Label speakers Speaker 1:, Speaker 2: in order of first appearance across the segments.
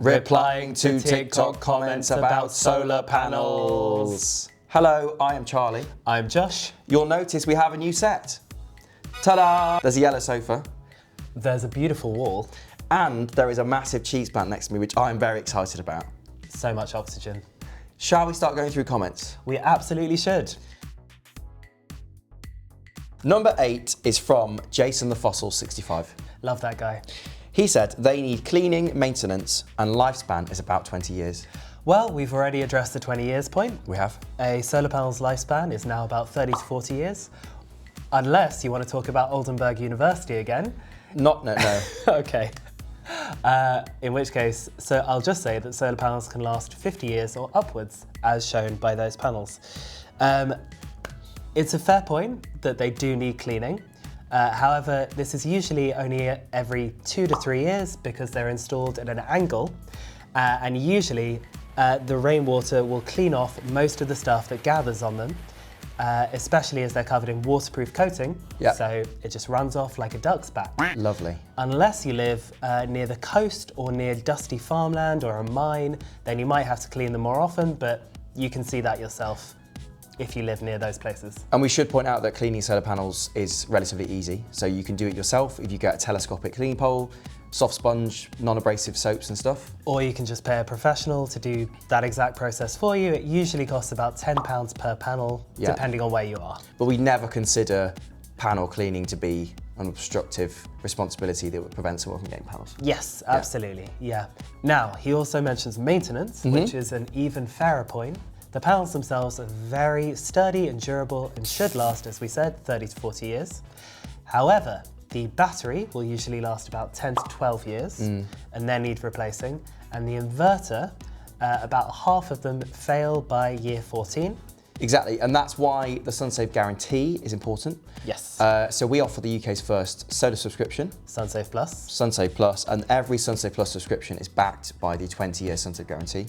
Speaker 1: replying to TikTok comments about solar panels. Hello, I am Charlie.
Speaker 2: I'm Josh.
Speaker 1: You'll notice we have a new set. Ta-da! There's a yellow sofa.
Speaker 2: There's a beautiful wall.
Speaker 1: And there is a massive cheese plant next to me, which I'm very excited about.
Speaker 2: So much oxygen.
Speaker 1: Shall we start going through comments?
Speaker 2: We absolutely should.
Speaker 1: Number 8 is from Jason the Fossil 65.
Speaker 2: Love that guy.
Speaker 1: He said they need cleaning, maintenance, and lifespan is about 20 years.
Speaker 2: Well, we've already addressed the 20 years point.
Speaker 1: We have.
Speaker 2: A solar panel's lifespan is now about 30 to 40 years. Unless you want to talk about Oldenburg University again.
Speaker 1: No.
Speaker 2: Okay. In which case, so I'll just say that solar panels can last 50 years or upwards, as shown by those panels. It's a fair point that they do need cleaning. However, this is usually only every 2 to 3 years because they're installed at an angle, and usually the rainwater will clean off most of the stuff that gathers on them, especially as they're covered in waterproof coating, so it just runs off like a duck's back.
Speaker 1: Lovely. Unless
Speaker 2: you live near the coast or near dusty farmland or a mine, then you might have to clean them more often, but you can see that yourself if you live near those places.
Speaker 1: And we should point out that cleaning solar panels is relatively easy. So you can do it yourself if you get a telescopic cleaning pole, soft sponge, non-abrasive soaps and stuff.
Speaker 2: Or you can just pay a professional to do that exact process for you. It usually costs about £10 per panel, depending on where you are.
Speaker 1: But we never consider panel cleaning to be an obstructive responsibility that would prevent someone from getting panels.
Speaker 2: Yes, absolutely, yeah. Now, he also mentions maintenance, which is an even fairer point. The panels themselves are very sturdy and durable and should last, as we said, 30 to 40 years. However, the battery will usually last about 10 to 12 years and then need replacing. And the inverter, about half of them fail by year 14.
Speaker 1: Exactly, and that's why the Sunsave guarantee is important.
Speaker 2: Yes.
Speaker 1: So we offer the UK's first solar subscription.
Speaker 2: Sunsave Plus.
Speaker 1: Sunsave Plus, and every Sunsave Plus subscription is backed by the 20-year Sunsave guarantee.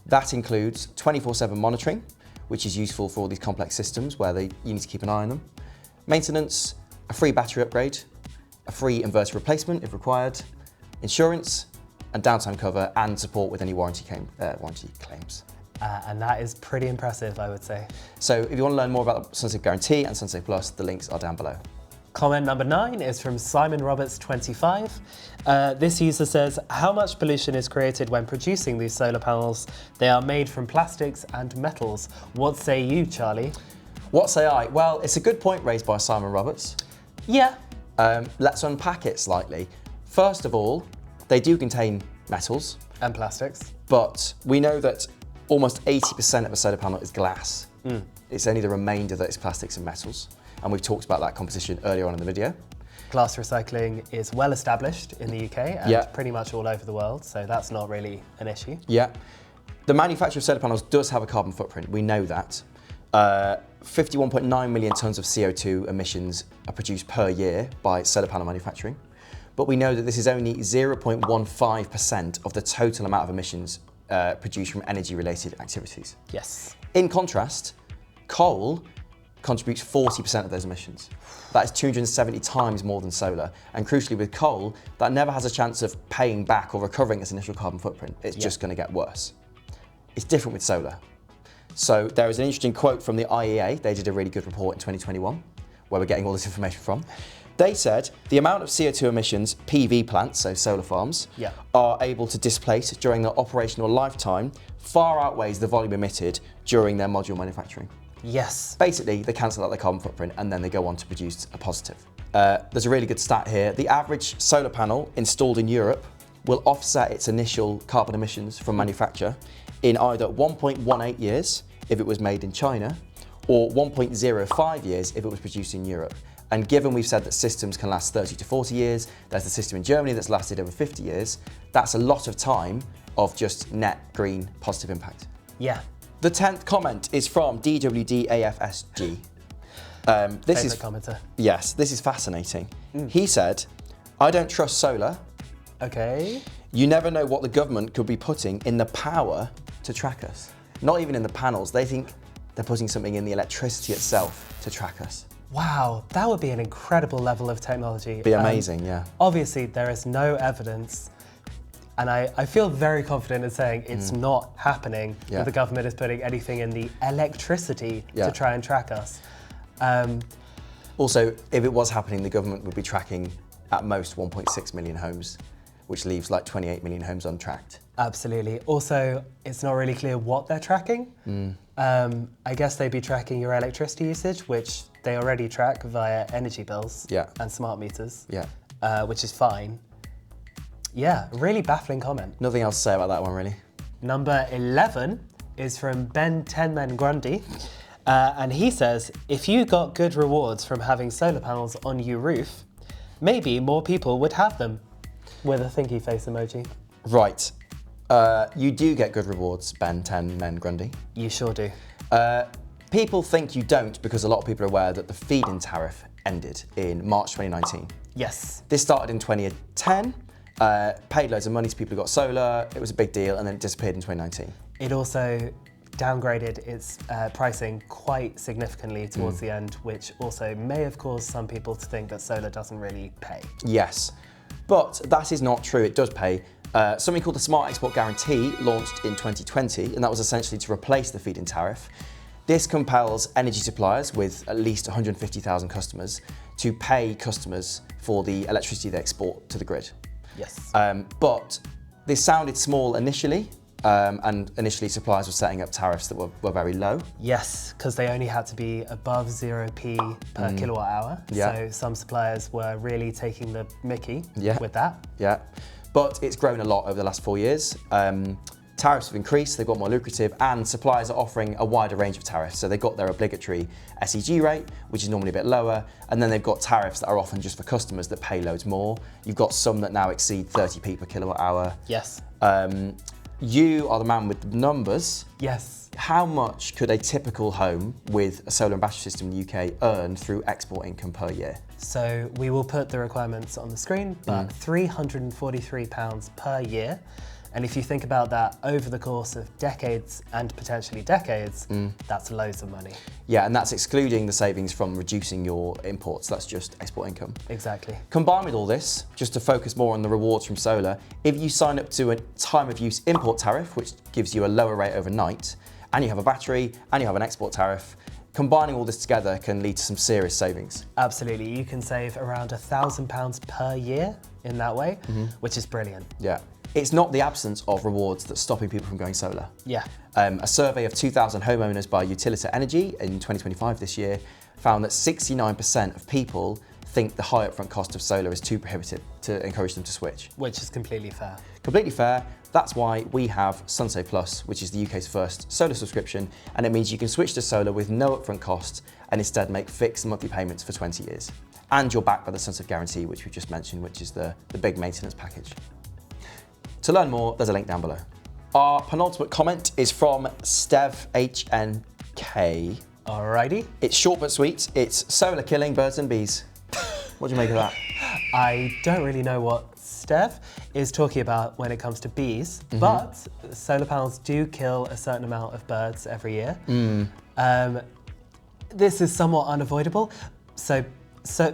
Speaker 1: That includes 24/7 monitoring, which is useful for all these complex systems where you need to keep an eye on them. Maintenance, a free battery upgrade, a free inverter replacement if required, insurance and downtime cover, and support with any warranty claims.
Speaker 2: And that is pretty impressive, I would say.
Speaker 1: So if you want to learn more about the Sunsave Guarantee and Sunsave Plus, the links are down below.
Speaker 2: Comment number 9 is from Simon Roberts 25. This user says, how much pollution is created when producing these solar panels? They are made from plastics and metals. What say you, Charlie?
Speaker 1: What say I? Well, it's a good point raised by Simon Roberts.
Speaker 2: Yeah.
Speaker 1: Let's unpack it slightly. First of all, they do contain metals.
Speaker 2: And plastics.
Speaker 1: But we know that almost 80% of a solar panel is glass. It's only the remainder that is plastics and metals. And we've talked about that composition earlier on in the video.
Speaker 2: Glass recycling is well established in the UK and pretty much all over the world, so that's not really an issue.
Speaker 1: Yeah. The manufacture of solar panels does have a carbon footprint, we know that. 51.9 million tonnes of CO2 emissions are produced per year by solar panel manufacturing. But we know that this is only 0.15% of the total amount of emissions produced from energy-related activities.
Speaker 2: Yes.
Speaker 1: In contrast, coal contributes 40% of those emissions. That is 270 times more than solar. And crucially with coal, that never has a chance of paying back or recovering its initial carbon footprint. It's just going to get worse. It's different with solar. So there is an interesting quote from the IEA. They did a really good report in 2021, where we're getting all this information from. They said the amount of CO2 emissions PV plants, so solar farms, are able to displace during their operational lifetime far outweighs the volume emitted during their module manufacturing.
Speaker 2: Yes.
Speaker 1: Basically, they cancel out their carbon footprint and then they go on to produce a positive. There's a really good stat here. The average solar panel installed in Europe will offset its initial carbon emissions from manufacture in either 1.18 years if it was made in China or 1.05 years if it was produced in Europe. And given we've said that systems can last 30 to 40 years, there's a system in Germany that's lasted over 50 years, that's a lot of time of just net green positive impact.
Speaker 2: Yeah.
Speaker 1: The 10th comment is from DWDAFSG.
Speaker 2: This is commenter.
Speaker 1: Yes, this is fascinating. He said, I don't trust solar.
Speaker 2: Okay.
Speaker 1: You never know what the government could be putting in the power to track us. Not even in the panels. They think they're putting something in the electricity itself to track us.
Speaker 2: Wow, that would be an incredible level of technology.
Speaker 1: Be amazing, yeah.
Speaker 2: Obviously, there is no evidence And I feel very confident in saying it's not happening,
Speaker 1: Yeah.
Speaker 2: that the government is putting anything in the electricity
Speaker 1: Yeah.
Speaker 2: to try and track us.
Speaker 1: Also, if it was happening, the government would be tracking at most 1.6 million homes, which leaves like 28 million homes untracked.
Speaker 2: Absolutely. Also, it's not really clear what they're tracking. I guess they'd be tracking your electricity usage, which they already track via energy bills
Speaker 1: Yeah.
Speaker 2: and smart meters,
Speaker 1: Yeah.
Speaker 2: which is fine. Yeah, really baffling comment.
Speaker 1: Nothing else to say about that one, really.
Speaker 2: Number 11 is from Ben Tenman Grundy, and he says, if you got good rewards from having solar panels on your roof, maybe more people would have them. With a thinky face emoji.
Speaker 1: Right. You do get good rewards, Ben 10 Men Grundy.
Speaker 2: You sure do.
Speaker 1: People think you don't because a lot of people are aware that the feed-in tariff ended in March 2019.
Speaker 2: Yes.
Speaker 1: This started in 2010, paid loads of money to people who got solar, it was a big deal, and then it disappeared in 2019.
Speaker 2: It also downgraded its pricing quite significantly towards the end, which also may have caused some people to think that solar doesn't really pay.
Speaker 1: Yes, but that is not true, it does pay. Something called the Smart Export Guarantee launched in 2020, and that was essentially to replace the feed-in tariff. This compels energy suppliers with at least 150,000 customers to pay customers for the electricity they export to the grid.
Speaker 2: Yes.
Speaker 1: But this sounded small initially, and initially suppliers were setting up tariffs that were very low.
Speaker 2: Yes, because they only had to be above 0p per kilowatt hour.
Speaker 1: Yeah.
Speaker 2: So some suppliers were really taking the mickey
Speaker 1: Yeah.
Speaker 2: with that.
Speaker 1: Yeah, but it's grown a lot over the last 4 years. Tariffs have increased, they've got more lucrative, and suppliers are offering a wider range of tariffs. So they've got their obligatory SEG rate, which is normally a bit lower, and then they've got tariffs that are often just for customers that pay loads more. You've got some that now exceed 30p per kilowatt hour.
Speaker 2: Yes.
Speaker 1: You are the man with the numbers.
Speaker 2: Yes.
Speaker 1: How much could a typical home with a solar and battery system in the UK earn through export income per year?
Speaker 2: So we will put the requirements on the screen, but £343 per year. And if you think about that over the course of decades and potentially decades, that's loads of money.
Speaker 1: Yeah, and that's excluding the savings from reducing your imports. That's just export income.
Speaker 2: Exactly.
Speaker 1: Combined with all this, just to focus more on the rewards from solar, if you sign up to a time of use import tariff, which gives you a lower rate overnight, and you have a battery, and you have an export tariff, combining all this together can lead to some serious savings.
Speaker 2: Absolutely. You can save around £1,000 per year in that way, which is brilliant.
Speaker 1: Yeah. It's not the absence of rewards that's stopping people from going solar.
Speaker 2: Yeah.
Speaker 1: A survey of 2,000 homeowners by Utilita Energy in 2025 this year found that 69% of people think the high upfront cost of solar is too prohibitive to encourage them to switch.
Speaker 2: Which is completely fair.
Speaker 1: Completely fair. That's why we have Sunsave Plus, which is the UK's first solar subscription, and it means you can switch to solar with no upfront cost and instead make fixed monthly payments for 20 years. And you're backed by the Sunsave Guarantee, which we just mentioned, which is the big maintenance package. To learn more, there's a link down below. Our penultimate comment is from Stev HNK.
Speaker 2: Alrighty.
Speaker 1: It's short but sweet. It's solar killing birds and bees. What do you make of that?
Speaker 2: I don't really know what Stev is talking about when it comes to bees, but solar panels do kill a certain amount of birds every year. This is somewhat unavoidable. So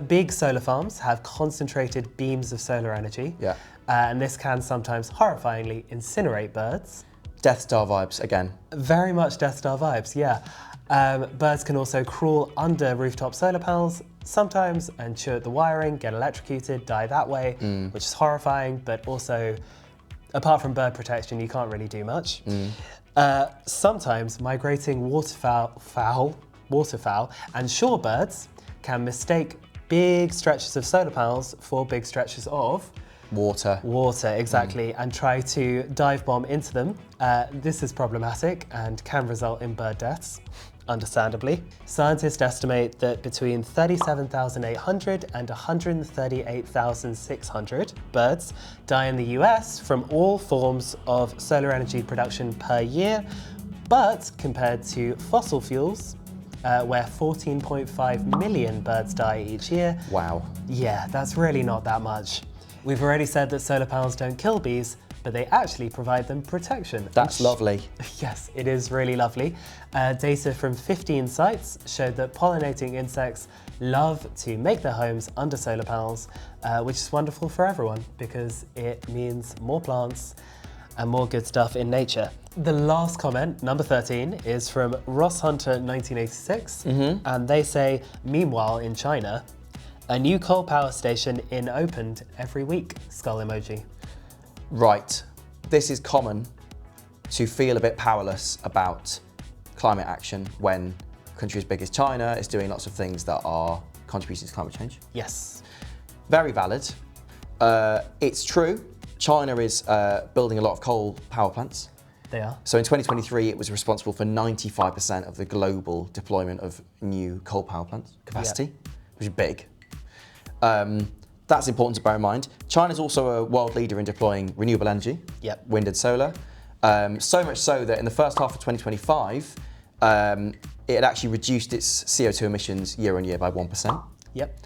Speaker 2: big solar farms have concentrated beams of solar energy.
Speaker 1: Yeah.
Speaker 2: And this can sometimes horrifyingly incinerate birds.
Speaker 1: Death Star vibes again.
Speaker 2: Very much Death Star vibes, yeah. Birds can also crawl under rooftop solar panels sometimes and chew at the wiring, get electrocuted, die that way, which is horrifying, but also, apart from bird protection, you can't really do much. Sometimes migrating waterfowl and shorebirds can mistake big stretches of solar panels for big stretches of
Speaker 1: Water,
Speaker 2: exactly, and try to dive bomb into them. This is problematic and can result in bird deaths, understandably. Scientists estimate that between 37,800 and 138,600 birds die in the US from all forms of solar energy production per year, but compared to fossil fuels, where 14.5 million birds die each year.
Speaker 1: Wow.
Speaker 2: Yeah, that's really not that much. We've already said that solar panels don't kill bees, but they actually provide them protection.
Speaker 1: That's lovely.
Speaker 2: Yes, it is really lovely. Data from 15 sites showed that pollinating insects love to make their homes under solar panels, which is wonderful for everyone because it means more plants and more good stuff in nature. The last comment, number 13, is from Ross Hunter 1986, and they say, meanwhile in China, a new coal power station opened every week, skull emoji.
Speaker 1: Right, this is common to feel a bit powerless about climate action when a country as big as China is doing lots of things that are contributing to climate change.
Speaker 2: Yes.
Speaker 1: Very valid. It's true, China is building a lot of coal power plants.
Speaker 2: They are.
Speaker 1: So in 2023, it was responsible for 95% of the global deployment of new coal power plants capacity, which is big. That's important to bear in mind. China's also a world leader in deploying renewable energy, wind and solar. So much so that in the first half of 2025, it had actually reduced its CO2 emissions year on year by 1%.
Speaker 2: Yep.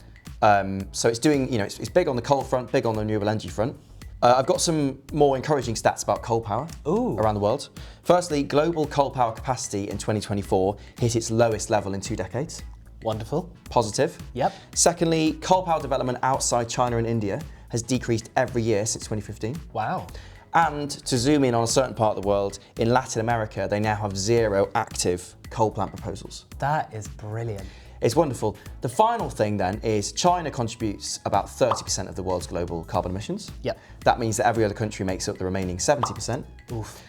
Speaker 1: So it's doing, it's big on the coal front, big on the renewable energy front. I've got some more encouraging stats about coal power around the world. Firstly, global coal power capacity in 2024 hit its lowest level in 2 decades.
Speaker 2: Wonderful.
Speaker 1: Positive.
Speaker 2: Yep.
Speaker 1: Secondly, coal power development outside China and India has decreased every year since 2015.
Speaker 2: Wow.
Speaker 1: And to zoom in on a certain part of the world, in Latin America, they now have 0 active coal plant proposals.
Speaker 2: That is brilliant.
Speaker 1: It's wonderful. The final thing then is China contributes about 30% of the world's global carbon emissions.
Speaker 2: Yep.
Speaker 1: That means that every other country makes up the remaining 70%.
Speaker 2: Oof.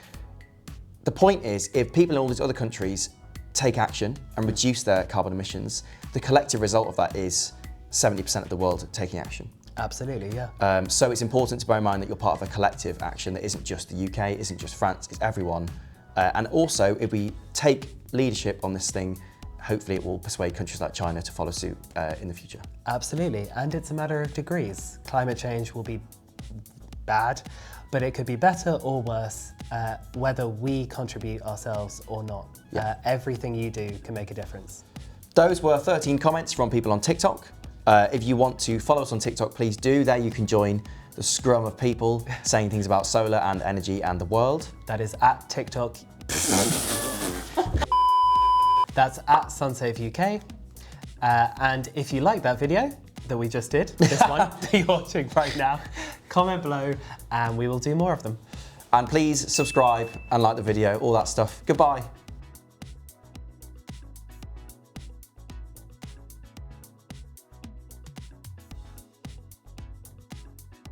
Speaker 1: The point is, if people in all these other countries take action and reduce their carbon emissions, the collective result of that is 70% of the world taking action.
Speaker 2: Absolutely, yeah.
Speaker 1: So it's important to bear in mind that you're part of a collective action that isn't just the UK, isn't just France, it's everyone. And also, if we take leadership on this thing, hopefully it will persuade countries like China to follow suit in the future.
Speaker 2: Absolutely, and it's a matter of degrees. Climate change will be bad, but it could be better or worse, whether we contribute ourselves or not. Everything you do can make a difference.
Speaker 1: Those were 13 comments from people on TikTok. If you want to follow us on TikTok, please do. There you can join the scrum of people saying things about solar and energy and the world.
Speaker 2: That is at TikTok. That's at Sunsave UK. And if you like that video that we just did, this one that you're watching right now, comment below and we will do more of them.
Speaker 1: And please subscribe and like the video, all that stuff. Goodbye.